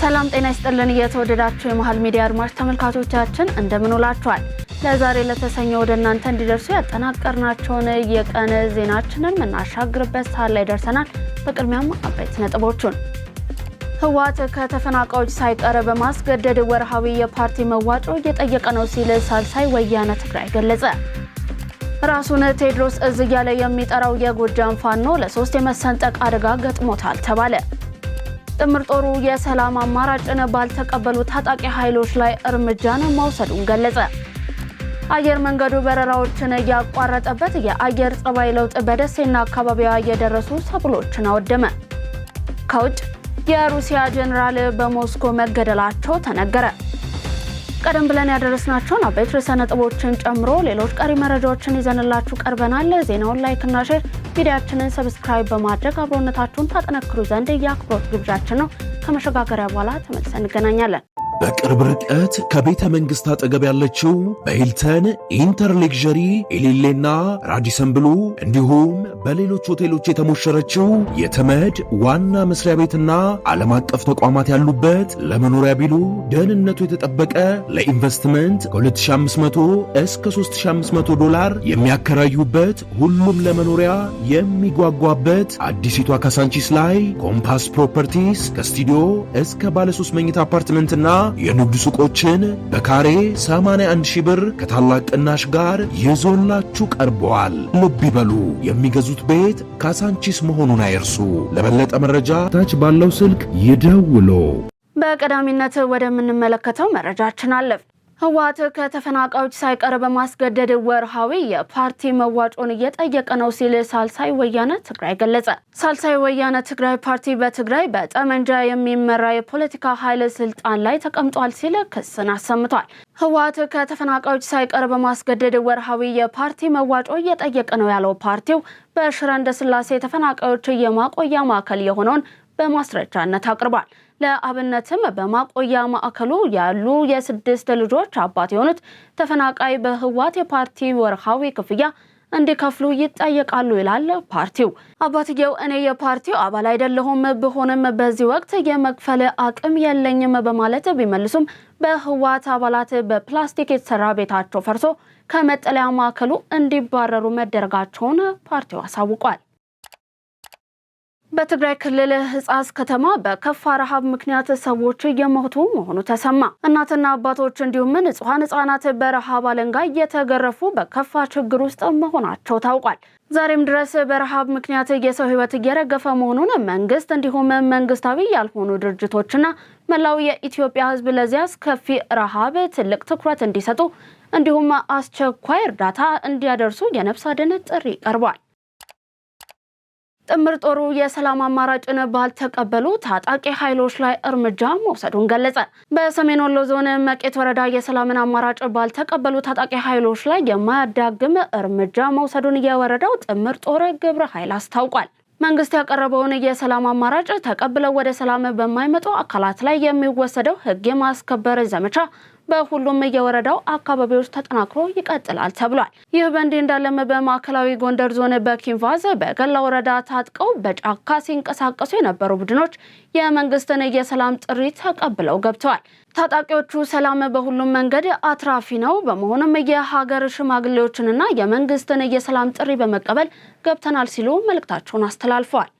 ሰላም ጤና ይስጥልን የተወደዳችሁ የመሃል ሚዲያ አድማጭ ተመልካቾቻችን እንደምን ውላችኋል። ለዛሬ ለተሰኘው ወደ እናንተ እንዲደርሱ ያጠናቀርናቸውን የቀን ዜናችንን እናሻግርበት ሰዓት ላይ ደርሰናል። በቅድሚያም አበይት ነጥቦቹን ህወሓት ከተፈናቃዮች ሳይቀር በማስገደድ ወርሃዊ የፓርቲ መዋጮ እየጠየቀ ነው ሲል ሳልሳይ ወያነ ትግራይ ገለጸ። ራሱን ቴዎድሮስ እዝ እያለ የሚጠራው የጎጃም ፋኖ ለሶስት የመሰንጠቅ አደጋ ገጥሞታል ተባለ። ጥምር ጦሩ የሰላም አማራጭን ባልተቀበሉ ታጣቂ ኃይሎች ላይ እርምጃን መውሰዱን ገለጸ። አየር መንገዱ በረራዎችን ያቋረጠበት የአየር ጸባይ ለውጥ በደሴና አካባቢዋ የደረሱ ሰብሎችን አወደመ። ከውጭ የሩሲያ ጀነራል በሞስኮ መገደላቸው ተነገረ። ቀደም ብለን ያደረስናቸውን አበይት ርዕሰ ነጥቦችን ጨምሮ ሌሎች ቀሪ መረጃዎችን ይዘንላችሁ ቀርበናል። ዜናውን ላይክ እና ሼር፣ ቪዲዮአችንን ሰብስክራይብ በማድረግ አብሮነታችሁን ታጠነክሩ ዘንድ የአክብሮት ግብዣችን ነው። ከመሸጋገሪያ በኋላ ተመልሰን እንገናኛለን። በቅርብ ርቀት ከቤተ መንግስት አጠገብ ያለችው በሂልተን ኢንተርሌክዠሪ ኤሊሌና ራዲሰን ብሉ እንዲሁም በሌሎች ሆቴሎች የተሞሸረችው የተመድ ዋና መስሪያ ቤትና ዓለም አቀፍ ተቋማት ያሉበት ለመኖሪያ ቢሉ ደህንነቱ የተጠበቀ ለኢንቨስትመንት ከ2500 እስከ $3500 የሚያከራዩበት ሁሉም ለመኖሪያ የሚጓጓበት አዲሲቷ ካሳንቺስ ላይ ኮምፓስ ፕሮፐርቲስ ከስቱዲዮ እስከ ባለ 3 መኝታ አፓርትመንትና የንግድ ሱቆችን በካሬ 81,000 ብር ከታላቅ ቅናሽ ጋር ይዞላችሁ ቀርበዋል። ልብ ይበሉ፣ የሚገዙት ቤት ካሳንቺስ መሆኑን አይርሱ። ለበለጠ መረጃ ታች ባለው ስልክ ይደውሉ። በቀዳሚነት ወደምንመለከተው መረጃችን አለፍ። ህወሓት ከተፈናቃዮች ሳይቀር በማስገደድ ወርሃዊ የፓርቲ መዋጮን እየጠየቀ ነው ሲል ሳልሳይ ወያነ ትግራይ ገለጸ። ሳልሳይ ወያነ ትግራይ ፓርቲ በትግራይ በጠመንጃ የሚመራ የፖለቲካ ኃይል ስልጣን ላይ ተቀምጧል ሲል ክስን አሰምቷል። ህወሓት ከተፈናቃዮች ሳይቀር በማስገደድ ወርሃዊ የፓርቲ መዋጮ እየጠየቀ ነው ያለው ፓርቲው በሽረ እንዳስላሴ ተፈናቃዮች የማቆያ ማዕከል የሆነውን በማስረጃነት አቅርቧል። ለአብነትም በማቆያ ማዕከሉ ያሉ የ6 ልጆች አባት የሆኑት ተፈናቃይ በህወሓት የፓርቲ ወርሃዊ ክፍያ እንዲከፍሉ ይጠየቃሉ ይላል ፓርቲው። አባትየው እኔ የፓርቲው አባል አይደለሁም፣ ብሆንም በዚህ ወቅት የመክፈል አቅም የለኝም በማለት ቢመልሱም በህወሓት አባላት በፕላስቲክ የተሰራ ቤታቸው ፈርሶ ከመጠለያ ማዕከሉ እንዲባረሩ መደረጋቸውን ፓርቲው አሳውቋል። በትግራይ ክልል ህጻስ ከተማ በከፋ ረሃብ ምክንያት ሰዎች እየሞቱ መሆኑ ተሰማ። እናትና አባቶች እንዲሁም ንጹሃን ህጻናት በረሃብ አለንጋ እየተገረፉ በከፋ ችግር ውስጥ መሆናቸው ታውቋል። ዛሬም ድረስ በረሃብ ምክንያት የሰው ህይወት እየረገፈ መሆኑን መንግስት እንዲሁም መንግስታዊ ያልሆኑ ድርጅቶችና መላው የኢትዮጵያ ህዝብ ለዚያ አስከፊ ረሃብ ትልቅ ትኩረት እንዲሰጡ እንዲሁም አስቸኳይ እርዳታ እንዲያደርሱ የነፍስ አድን ጥሪ ቀርቧል። ጥምር ጦሩ የሰላም አማራጭን ባልተቀበሉ ታጣቂ ኃይሎች ላይ እርምጃ መውሰዱን ገለጸ። በሰሜን ወሎ ዞን መቄት ወረዳ የሰላምን አማራጭ ባልተቀበሉ ታጣቂ ኃይሎች ላይ የማያዳግም እርምጃ መውሰዱን የወረዳው ጥምር ጦር ግብረ ኃይል አስታውቋል። መንግስት ያቀረበውን የሰላም አማራጭ ተቀብለው ወደ ሰላም በማይመጡ አካላት ላይ የሚወሰደው ህግ የማስከበር ዘመቻ በሁሉም የወረዳው አካባቢዎች ተጠናክሮ ይቀጥላል ተብሏል። ይህ በእንዲህ እንዳለም በማዕከላዊ ጎንደር ዞን በኪንቫዝ በገላ ወረዳ ታጥቀው በጫካ ሲንቀሳቀሱ የነበሩ ቡድኖች የመንግስትን የሰላም ጥሪ ተቀብለው ገብተዋል። ታጣቂዎቹ ሰላም በሁሉም መንገድ አትራፊ ነው፣ በመሆኑም የሀገር ሽማግሌዎችንና የመንግስትን የሰላም ጥሪ በመቀበል ገብተናል ሲሉ መልእክታቸውን አስተላልፈዋል።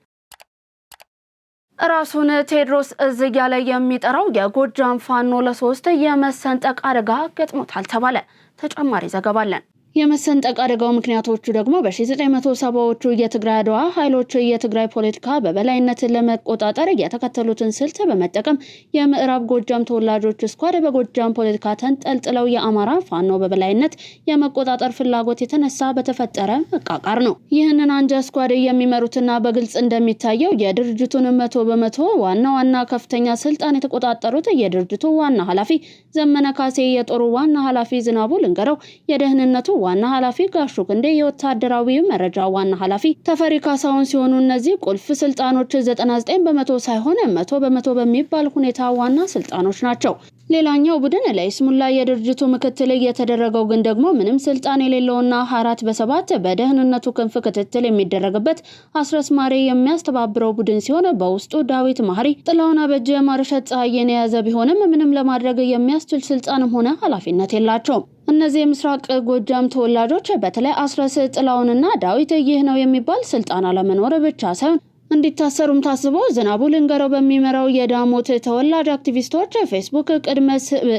ራሱን ቴዎድሮስ እዝ እያለ የሚጠራው የጎጃም ፋኖ ለሶስት የመሰንጠቅ አደጋ ገጥሞታል ተባለ። ተጨማሪ ዘገባ አለን። የመሰንጠቅ አደጋው ምክንያቶቹ ደግሞ በ1970ዎቹ የትግራይ አድዋ ኃይሎች የትግራይ ፖለቲካ በበላይነት ለመቆጣጠር የተከተሉትን ስልት በመጠቀም የምዕራብ ጎጃም ተወላጆች ስኳድ በጎጃም ፖለቲካ ተንጠልጥለው የአማራ ፋኖ በበላይነት የመቆጣጠር ፍላጎት የተነሳ በተፈጠረ መቃቃር ነው። ይህንን አንጃ ስኳድ የሚመሩትና በግልጽ እንደሚታየው የድርጅቱን 100% ዋና ከፍተኛ ስልጣን የተቆጣጠሩት የድርጅቱ ዋና ኃላፊ ዘመነ ካሴ፣ የጦሩ ዋና ኃላፊ ዝናቡ ልንገረው፣ የደህንነቱ ዋና ኃላፊ ጋሹ ክንዴ፣ የወታደራዊ መረጃ ዋና ኃላፊ ተፈሪ ካሳሁን ሲሆኑ እነዚህ ቁልፍ ስልጣኖች 99 በመቶ ሳይሆን 100 በመቶ በሚባል ሁኔታ ዋና ስልጣኖች ናቸው። ሌላኛው ቡድን ለይስሙላ የድርጅቱ ምክትል የተደረገው ግን ደግሞ ምንም ስልጣን የሌለውና 4 በ7 በደህንነቱ ክንፍ ክትትል የሚደረግበት አስረስ ማሬ የሚያስተባብረው ቡድን ሲሆን በውስጡ ዳዊት ማህሪ፣ ጥላውን አበጀ፣ ማርሸት ፀሐይን የያዘ ቢሆንም ምንም ለማድረግ የሚያስችል ስልጣንም ሆነ ኃላፊነት የላቸውም። እነዚህ የምስራቅ ጎጃም ተወላጆች በተለይ አስረስ፣ ጥላውንና ዳዊት ይህ ነው የሚባል ስልጣን አለመኖር ብቻ ሳይሆን እንዲታሰሩም ታስቦ ዝናቡ ልንገረው በሚመራው የዳሞት ተወላጅ አክቲቪስቶች ፌስቡክ ቅድመ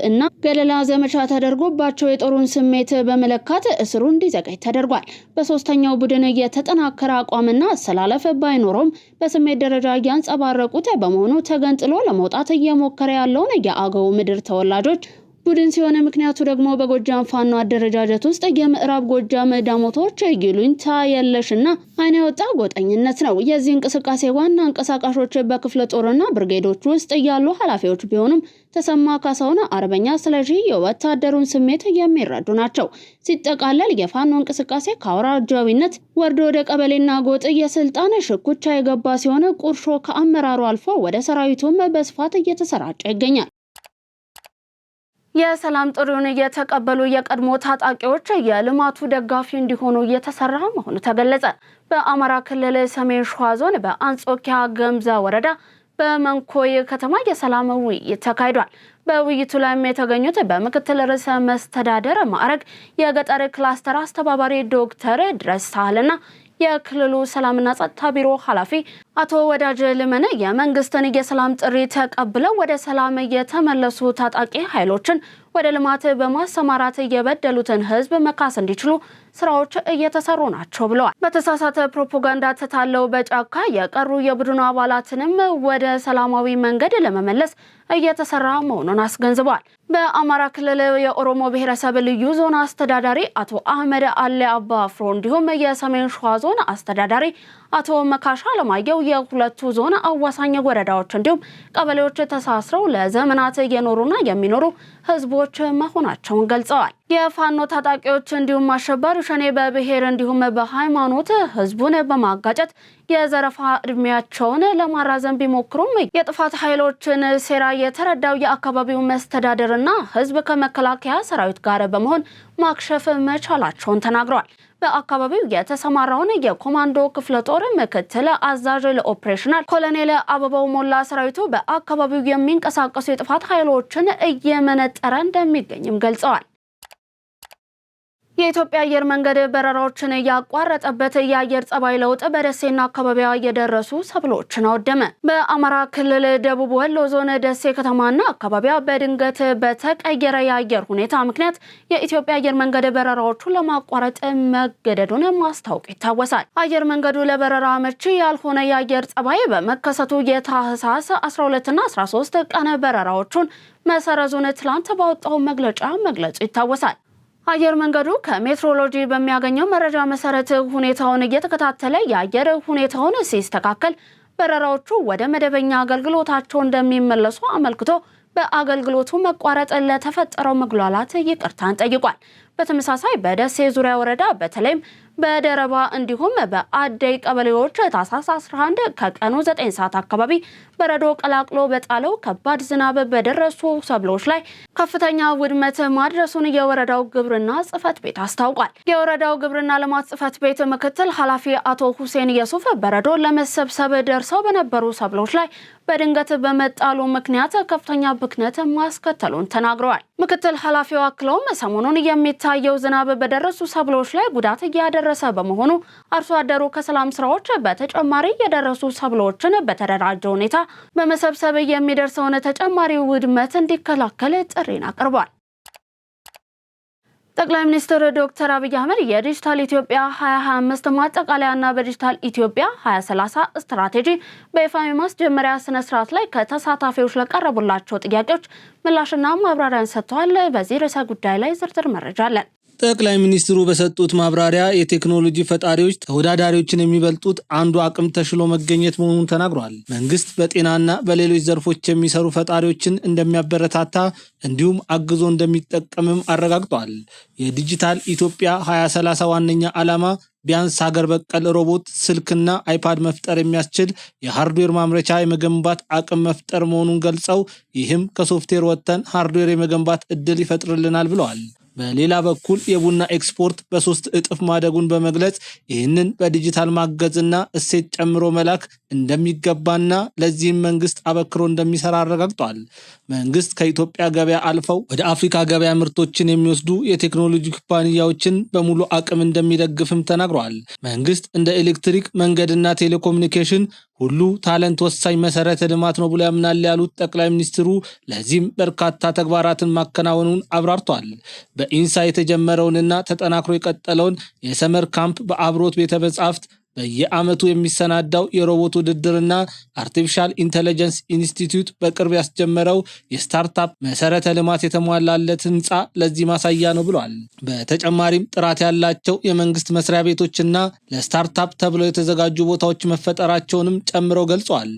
እና ገለላ ዘመቻ ተደርጎባቸው የጦሩን ስሜት በመለካት እስሩ እንዲዘገይ ተደርጓል። በሶስተኛው ቡድን የተጠናከረ አቋምና አሰላለፍ ባይኖረውም በስሜት ደረጃ ያንጸባረቁት በመሆኑ ተገንጥሎ ለመውጣት እየሞከረ ያለውን የአገው ምድር ተወላጆች ቡድን ሲሆን ምክንያቱ ደግሞ በጎጃም ፋኖ አደረጃጀት ውስጥ የምዕራብ ጎጃም ዳሞቶች ይሉኝታ የለሽና አይነ ወጣ ጎጠኝነት ነው። የዚህ እንቅስቃሴ ዋና አንቀሳቃሾች በክፍለ ጦርና ብርጌዶች ውስጥ ያሉ ኃላፊዎች ቢሆኑም ተሰማ ካሳውና አርበኛ ስለጂ የወታደሩን ስሜት የሚረዱ ናቸው። ሲጠቃለል የፋኖ እንቅስቃሴ ከአውራጃዊነት ወርዶ ወደ ቀበሌና ጎጥ የስልጣን ሽኩቻ የገባ ሲሆን ቁርሾ ከአመራሩ አልፎ ወደ ሰራዊቱም በስፋት እየተሰራጨ ይገኛል። የሰላም ጥሪውን የተቀበሉ የቀድሞ ታጣቂዎች የልማቱ ደጋፊ እንዲሆኑ እየተሰራ መሆኑ ተገለጸ። በአማራ ክልል ሰሜን ሸዋ ዞን በአንጾኪያ ገምዛ ወረዳ በመንኮይ ከተማ የሰላም ውይይት ተካሂዷል። በውይይቱ ላይም የተገኙት በምክትል ርዕሰ መስተዳደር ማዕረግ የገጠር ክላስተር አስተባባሪ ዶክተር ድረስ ሳህልና የክልሉ ሰላምና ጸጥታ ቢሮ ኃላፊ አቶ ወዳጅ ልመነ የመንግስትን የሰላም ጥሪ ተቀብለው ወደ ሰላም የተመለሱ ታጣቂ ኃይሎችን ወደ ልማት በማሰማራት የበደሉትን ህዝብ መካስ እንዲችሉ ስራዎች እየተሰሩ ናቸው ብለዋል። በተሳሳተ ፕሮፓጋንዳ ተታለው በጫካ የቀሩ የቡድኑ አባላትንም ወደ ሰላማዊ መንገድ ለመመለስ እየተሰራ መሆኑን አስገንዝበዋል። በአማራ ክልል የኦሮሞ ብሔረሰብ ልዩ ዞን አስተዳዳሪ አቶ አህመድ አለ አባፍሮ እንዲሁም የሰሜን ሸዋ ዞን አስተዳዳሪ አቶ መካሻ ለማየው የሁለቱ ዞን አዋሳኝ ወረዳዎች እንዲሁም ቀበሌዎች ተሳስረው ለዘመናት የኖሩና የሚኖሩ ህዝቦች መሆናቸውን ገልጸዋል። የፋኖ ታጣቂዎች እንዲሁም አሸባሪ ሸኔ በብሔር እንዲሁም በሃይማኖት ህዝቡን በማጋጨት የዘረፋ እድሜያቸውን ለማራዘም ቢሞክሩም የጥፋት ኃይሎችን ሴራ የተረዳው የአካባቢው መስተዳደርና ህዝብ ከመከላከያ ሰራዊት ጋር በመሆን ማክሸፍ መቻላቸውን ተናግረዋል። በአካባቢው የተሰማራውን የኮማንዶ ክፍለ ጦር ምክትል አዛዥ ለኦፕሬሽናል ኮሎኔል አበባው ሞላ ሰራዊቱ በአካባቢው የሚንቀሳቀሱ የጥፋት ኃይሎችን እየመነጠረ እንደሚገኝም ገልጸዋል። የኢትዮጵያ አየር መንገድ በረራዎችን ያቋረጠበት የአየር ጸባይ ለውጥ በደሴና አካባቢዋ የደረሱ ሰብሎችን አወደመ። በአማራ ክልል ደቡብ ወሎ ዞን ደሴ ከተማና አካባቢዋ በድንገት በተቀየረ የአየር ሁኔታ ምክንያት የኢትዮጵያ አየር መንገድ በረራዎቹን ለማቋረጥ መገደዱን ማስታወቅ ይታወሳል። አየር መንገዱ ለበረራ አመቺ ያልሆነ የአየር ጸባይ በመከሰቱ የታህሳስ 12ና 13 ቀን በረራዎቹን መሰረዙን ትላንት ባወጣው መግለጫ መግለጹ ይታወሳል። አየር መንገዱ ከሜትሮሎጂ በሚያገኘው መረጃ መሰረት ሁኔታውን እየተከታተለ የአየር ሁኔታውን ሲስተካከል በረራዎቹ ወደ መደበኛ አገልግሎታቸው እንደሚመለሱ አመልክቶ በአገልግሎቱ መቋረጥ ለተፈጠረው መግላላት ይቅርታን ጠይቋል። በተመሳሳይ በደሴ ዙሪያ ወረዳ በተለይም በደረባ እንዲሁም በአደይ ቀበሌዎች ታህሳስ 11 ከቀኑ 9 ሰዓት አካባቢ በረዶ ቀላቅሎ በጣለው ከባድ ዝናብ በደረሱ ሰብሎች ላይ ከፍተኛ ውድመት ማድረሱን የወረዳው ግብርና ጽሕፈት ቤት አስታውቋል። የወረዳው ግብርና ልማት ጽሕፈት ቤት ምክትል ኃላፊ አቶ ሁሴን የሱፍ በረዶ ለመሰብሰብ ደርሰው በነበሩ ሰብሎች ላይ በድንገት በመጣሉ ምክንያት ከፍተኛ ብክነት ማስከተሉን ተናግረዋል። ምክትል ኃላፊው አክለውም ሰሞኑን የሚታየው ዝናብ በደረሱ ሰብሎች ላይ ጉዳት እያደረሰ በመሆኑ አርሶ አደሩ ከሰላም ስራዎች በተጨማሪ የደረሱ ሰብሎችን በተደራጀ ሁኔታ በመሰብሰብ የሚደርሰውን ተጨማሪ ውድመት እንዲከላከል ጥሪን አቅርቧል። ጠቅላይ ሚኒስትር ዶክተር አብይ አህመድ የዲጂታል ኢትዮጵያ 2025 ማጠቃለያና በዲጂታል ኢትዮጵያ 2030 ስትራቴጂ በይፋ ማስጀመሪያ ስነ ስርዓት ላይ ከተሳታፊዎች ለቀረቡላቸው ጥያቄዎች ምላሽና ማብራሪያን ሰጥተዋል። በዚህ ርዕሰ ጉዳይ ላይ ዝርዝር መረጃ አለን። ጠቅላይ ሚኒስትሩ በሰጡት ማብራሪያ የቴክኖሎጂ ፈጣሪዎች ተወዳዳሪዎችን የሚበልጡት አንዱ አቅም ተሽሎ መገኘት መሆኑን ተናግሯል። መንግስት በጤናና በሌሎች ዘርፎች የሚሰሩ ፈጣሪዎችን እንደሚያበረታታ እንዲሁም አግዞ እንደሚጠቀምም አረጋግጧል። የዲጂታል ኢትዮጵያ 2030 ዋነኛ ዓላማ ቢያንስ ሀገር በቀል ሮቦት፣ ስልክና አይፓድ መፍጠር የሚያስችል የሃርድዌር ማምረቻ የመገንባት አቅም መፍጠር መሆኑን ገልጸው ይህም ከሶፍትዌር ወጥተን ሃርድዌር የመገንባት እድል ይፈጥርልናል ብለዋል። በሌላ በኩል የቡና ኤክስፖርት በ3 እጥፍ ማደጉን በመግለጽ ይህንን በዲጂታል ማገዝና እሴት ጨምሮ መላክ እንደሚገባና ለዚህም መንግስት አበክሮ እንደሚሰራ አረጋግጧል። መንግስት ከኢትዮጵያ ገበያ አልፈው ወደ አፍሪካ ገበያ ምርቶችን የሚወስዱ የቴክኖሎጂ ኩባንያዎችን በሙሉ አቅም እንደሚደግፍም ተናግሯል። መንግስት እንደ ኤሌክትሪክ፣ መንገድና ቴሌኮሙኒኬሽን ሁሉ ታለንት ወሳኝ መሰረተ ልማት ነው ብሎ ያምናል ያሉት ጠቅላይ ሚኒስትሩ ለዚህም በርካታ ተግባራትን ማከናወኑን አብራርቷል። በኢንሳ የተጀመረውንና ተጠናክሮ የቀጠለውን የሰመር ካምፕ በአብሮት ቤተ መጻሕፍት በየዓመቱ የሚሰናዳው የሮቦት ውድድርና አርቲፊሻል ኢንተለጀንስ ኢንስቲትዩት በቅርብ ያስጀመረው የስታርታፕ መሰረተ ልማት የተሟላለት ህንፃ ለዚህ ማሳያ ነው ብሏል። በተጨማሪም ጥራት ያላቸው የመንግስት መስሪያ ቤቶችና ለስታርታፕ ተብለው የተዘጋጁ ቦታዎች መፈጠራቸውንም ጨምረው ገልጿል።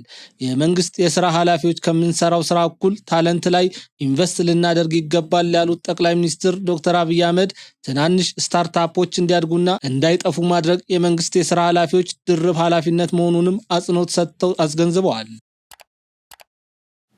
የመንግስት የስራ ኃላፊዎች ከምንሰራው ስራ እኩል ታለንት ላይ ኢንቨስት ልናደርግ ይገባል ያሉት ጠቅላይ ሚኒስትር ዶክተር አብይ አህመድ ትናንሽ ስታርታፖች እንዲያድጉና እንዳይጠፉ ማድረግ የመንግስት የስራ ኃላፊዎች ድርብ ኃላፊነት መሆኑንም አጽንኦት ሰጥተው አስገንዝበዋል።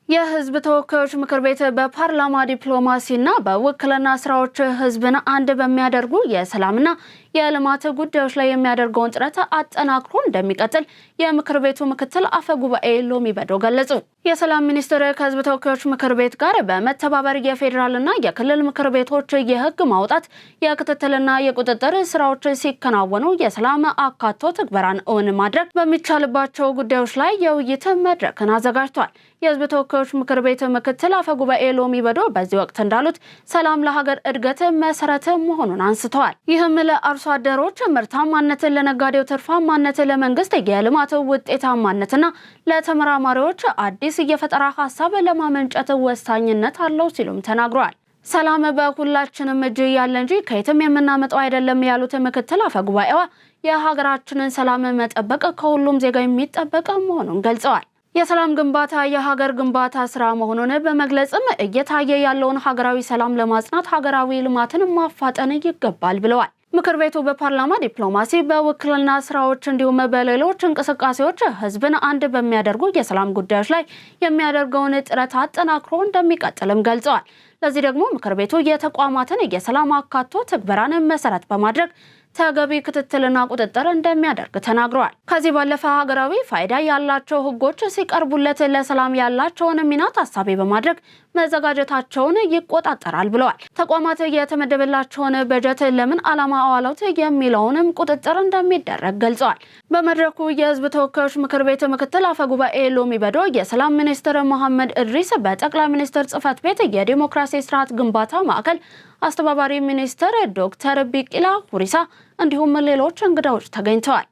የህዝብ ተወካዮች ምክር ቤት በፓርላማ ዲፕሎማሲና በውክልና ስራዎች ህዝብን አንድ በሚያደርጉ የሰላምና የልማት ጉዳዮች ላይ የሚያደርገውን ጥረት አጠናክሮ እንደሚቀጥል የምክር ቤቱ ምክትል አፈ ጉባኤ ሎሚ በዶ ገለጹ። የሰላም ሚኒስትር ከህዝብ ተወካዮች ምክር ቤት ጋር በመተባበር የፌዴራልና የክልል ምክር ቤቶች የህግ ማውጣት፣ የክትትልና የቁጥጥር ስራዎች ሲከናወኑ የሰላም አካቶ ትግበራን እውን ማድረግ በሚቻልባቸው ጉዳዮች ላይ የውይይት መድረክን አዘጋጅቷል። የህዝብ ተወካዮች ምክር ቤት ምክትል አፈ ጉባኤ ሎሚ በዶ በዚህ ወቅት እንዳሉት ሰላም ለሀገር እድገት መሰረት መሆኑን አንስተዋል። ይህም ለአርሶ አደሮች ምርታማነትን፣ ለነጋዴው ትርፋማነት፣ ለመንግስት የልማት ውጤታማነትና ለተመራማሪዎች አዲስ የፈጠራ ሀሳብ ለማመንጨት ወሳኝነት አለው ሲሉም ተናግረዋል። ሰላም በሁላችንም እጅ ያለ እንጂ ከየትም የምናመጣው አይደለም ያሉት ምክትል አፈ ጉባኤዋ የሀገራችንን ሰላም መጠበቅ ከሁሉም ዜጋ የሚጠበቅ መሆኑን ገልጸዋል። የሰላም ግንባታ የሀገር ግንባታ ስራ መሆኑን በመግለጽም እየታየ ያለውን ሀገራዊ ሰላም ለማጽናት ሀገራዊ ልማትን ማፋጠን ይገባል ብለዋል። ምክር ቤቱ በፓርላማ ዲፕሎማሲ፣ በውክልና ስራዎች እንዲሁም በሌሎች እንቅስቃሴዎች ህዝብን አንድ በሚያደርጉ የሰላም ጉዳዮች ላይ የሚያደርገውን ጥረት አጠናክሮ እንደሚቀጥልም ገልጸዋል። ለዚህ ደግሞ ምክር ቤቱ የተቋማትን የሰላም አካቶ ትግበራን መሰረት በማድረግ ተገቢ ክትትልና ቁጥጥር እንደሚያደርግ ተናግረዋል። ከዚህ ባለፈ ሀገራዊ ፋይዳ ያላቸው ህጎች ሲቀርቡለት ለሰላም ያላቸውን ሚና ታሳቢ በማድረግ መዘጋጀታቸውን ይቆጣጠራል ብለዋል። ተቋማት የተመደበላቸውን በጀት ለምን ዓላማ አዋሉት የሚለውንም ቁጥጥር እንደሚደረግ ገልጸዋል። በመድረኩ የህዝብ ተወካዮች ምክር ቤት ምክትል አፈ ጉባኤ ሎሚ በዶ፣ የሰላም ሚኒስትር መሐመድ እድሪስ፣ በጠቅላይ ሚኒስትር ጽህፈት ቤት የዲሞክራሲ ስርዓት ግንባታ ማዕከል አስተባባሪ ሚኒስትር ዶክተር ቢቂላ ሁሪሳ እንዲሁም ሌሎች እንግዳዎች ተገኝተዋል።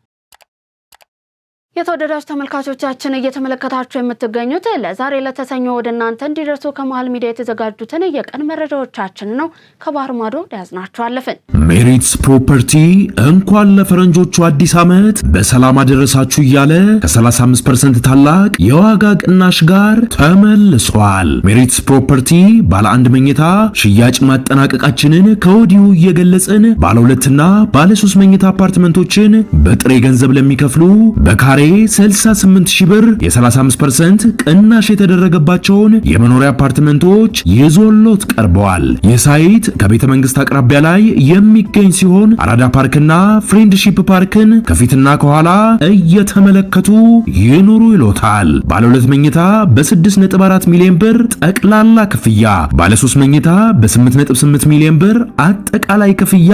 የተወደዳችሁ ተመልካቾቻችን እየተመለከታችሁ የምትገኙት ለዛሬ ለተሰኘው ወደ እናንተ እንዲደርሱ ከመሃል ሚዲያ የተዘጋጁትን የቀን መረጃዎቻችን ነው። ከባህር ማዶ ያዝናችሁ አለፍን። ሜሪትስ ፕሮፐርቲ እንኳን ለፈረንጆቹ አዲስ ዓመት በሰላም አደረሳችሁ እያለ ከ35% ታላቅ የዋጋ ቅናሽ ጋር ተመልሷል። ሜሪትስ ፕሮፐርቲ ባለ 1 መኝታ ሽያጭ ማጠናቀቃችንን ከወዲሁ እየገለጽን ባለ 2ና ባለ 3 መኝታ አፓርትመንቶችን በጥሬ ገንዘብ ለሚከፍሉ በካሬ 68,000 ብር የ35% ቅናሽ የተደረገባቸውን የመኖሪያ አፓርትመንቶች ይዞሎት ቀርበዋል። የሳይት ከቤተ መንግስት አቅራቢያ ላይ የሚገኝ ሲሆን አራዳ ፓርክና ፍሬንድሺፕ ፓርክን ከፊትና ከኋላ እየተመለከቱ ይኑሩ ይሎታል። ባለ 2 መኝታ በ6.4 ሚሊዮን ብር ጠቅላላ ክፍያ፣ ባለ 3 መኝታ በ8.8 ሚሊዮን ብር አጠቃላይ ክፍያ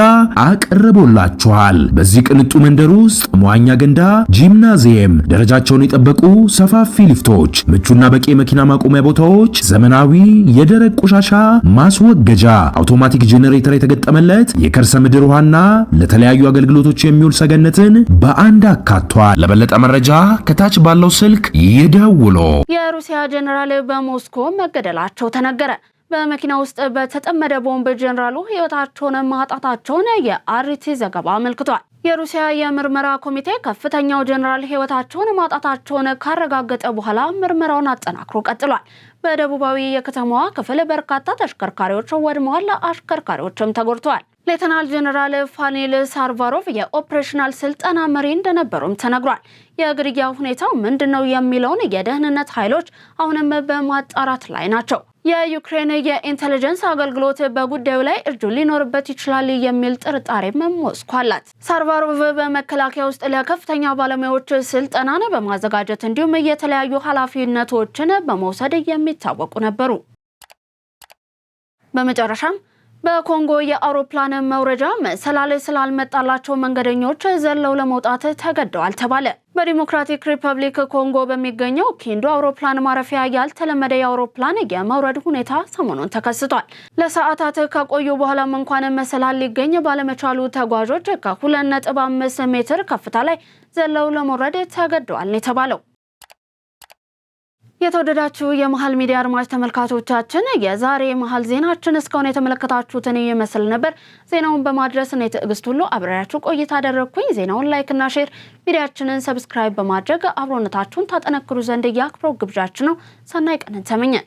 አቅርቦላችኋል። በዚህ ቅንጡ መንደር ውስጥ መዋኛ ገንዳ፣ ጂምናዚየም፣ ደረጃቸውን የጠበቁ ሰፋፊ ሊፍቶች፣ ምቹና በቂ መኪና ማቆሚያ ቦታዎች፣ ዘመናዊ የደረቅ ቆሻሻ ማስወገጃ፣ አውቶማቲክ ጄኔሬተር የተገጠመለት የከርሰ ምድር ውሃና ለተለያዩ አገልግሎቶች የሚውል ሰገነትን በአንድ አካቷል። ለበለጠ መረጃ ከታች ባለው ስልክ ይደውሉ። የሩሲያ ጄኔራል በሞስኮ መገደላቸው ተነገረ። በመኪና ውስጥ በተጠመደ ቦምብ ጀነራሉ ህይወታቸውን ማጣታቸውን የአርቲ ዘገባ አመልክቷል። የሩሲያ የምርመራ ኮሚቴ ከፍተኛው ጀነራል ህይወታቸውን ማጣታቸውን ካረጋገጠ በኋላ ምርመራውን አጠናክሮ ቀጥሏል። በደቡባዊ የከተማዋ ክፍል በርካታ ተሽከርካሪዎች ወድመዋል፣ አሽከርካሪዎችም ተጎድተዋል። ሌተናል ጀነራል ፋኒል ሳርቫሮቭ የኦፕሬሽናል ስልጠና መሪ እንደነበሩም ተነግሯል። የግድያ ሁኔታው ምንድነው የሚለውን የደህንነት ኃይሎች አሁንም በማጣራት ላይ ናቸው። የዩክሬን የኢንተለጀንስ አገልግሎት በጉዳዩ ላይ እጁ ሊኖርበት ይችላል የሚል ጥርጣሬም ሞስኮ አላት። ሳርቫሮቭ በመከላከያ ውስጥ ለከፍተኛ ባለሙያዎች ስልጠናን በማዘጋጀት እንዲሁም የተለያዩ ኃላፊነቶችን በመውሰድ የሚታወቁ ነበሩ። በመጨረሻም በኮንጎ የአውሮፕላን መውረጃ መሰላል ስላልመጣላቸው መንገደኞች ዘለው ለመውጣት ተገደዋል ተባለ። በዲሞክራቲክ ሪፐብሊክ ኮንጎ በሚገኘው ኪንዶ አውሮፕላን ማረፊያ ያልተለመደ የአውሮፕላን የመውረድ ሁኔታ ሰሞኑን ተከስቷል። ለሰዓታት ከቆዩ በኋላም እንኳን መሰላል ሊገኝ ባለመቻሉ ተጓዦች ከ2.5 ሜትር ከፍታ ላይ ዘለው ለመውረድ ተገደዋል ነው የተባለው። የተወደዳችሁ የመሃል ሚዲያ አድማጭ ተመልካቾቻችን የዛሬ መሃል ዜናችን እስካሁን የተመለከታችሁትን ይመስል ነበር። ዜናውን በማድረስ እኔ ትዕግስት ሁሉ አብሬያችሁ ቆይታ አደረግኩኝ። ዜናውን ላይክ እና ሼር፣ ሚዲያችንን ሰብስክራይብ በማድረግ አብሮነታችሁን ታጠነክሩ ዘንድ የአክብሮት ግብዣችን ነው። ሰናይ ቀንን ተመኘን።